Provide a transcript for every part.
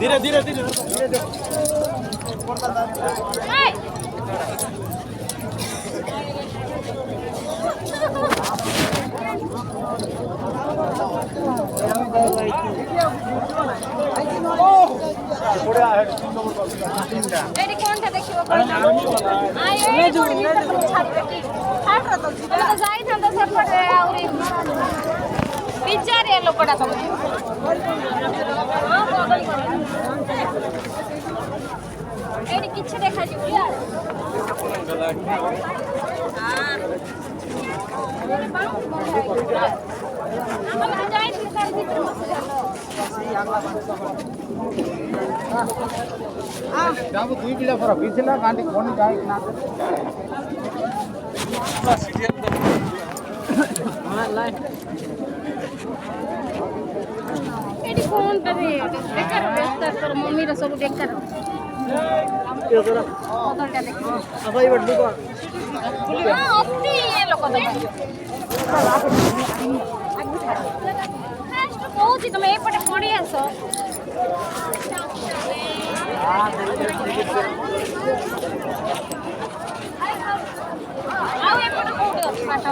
धीरे धीरे धीरे धीरे ଲୋକଟା ସବୁ ଏଠି କିଛି ଦେଖାଯିବ ଦୁଇ ପିଲା ଫରକ ଥିଲା ଗାଁଠି କଣ ଯାଏ ଏଠି କଣଟା ବେକାର ବ୍ୟସ୍ତ ତୋର ମମ୍ମିର ସବୁ ବେକାର ଅତି ଲୋକ କହୁଛି ତମେ ଏପଟେ ପଡି ଆସ ଆଉ ଏପଟେ କୋଉଠି ଅଛି ପାଠ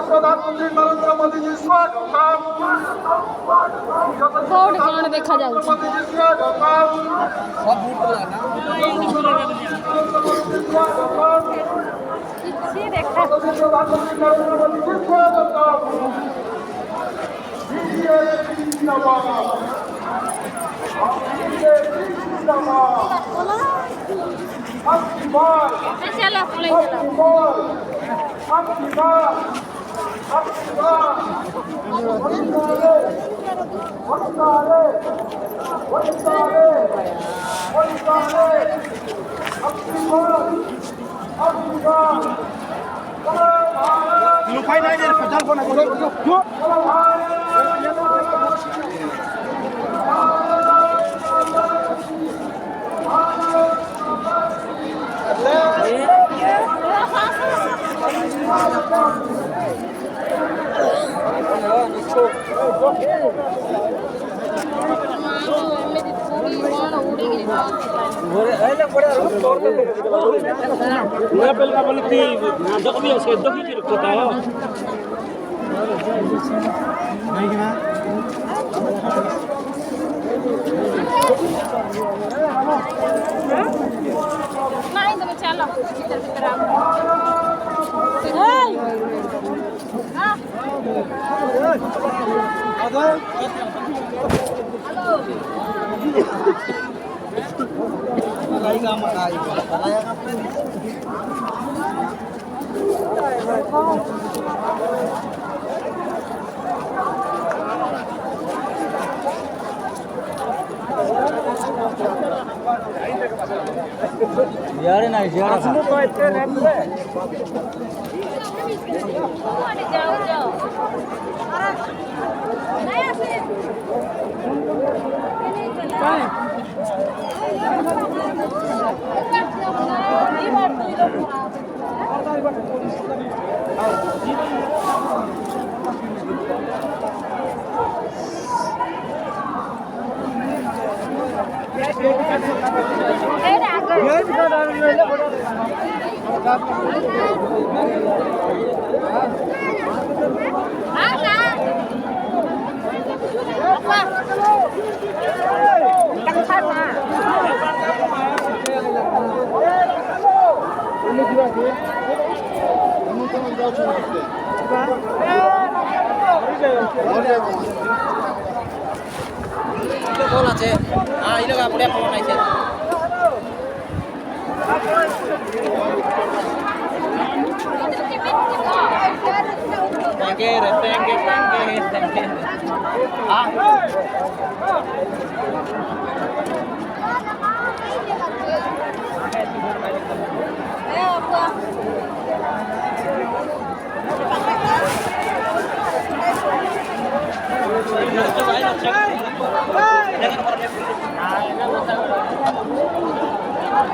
प्रधानमंत्री नरेंद्र मोदी जी स्वागत कौन देखा जाऊँ लुकाई नहीं दे पचास को ना जो Let's go. ଏମିତି ପୁରୀ କଣ ଉଡ଼ିକିରି ନାଇଁ ତମେ ଚାଲ ଭିତରେ ଭିତରେ यार नाही यार যাও যাও ফোন আছে হ্যাঁ এই লগা পড়ে ফোন আইছে thank you Hey!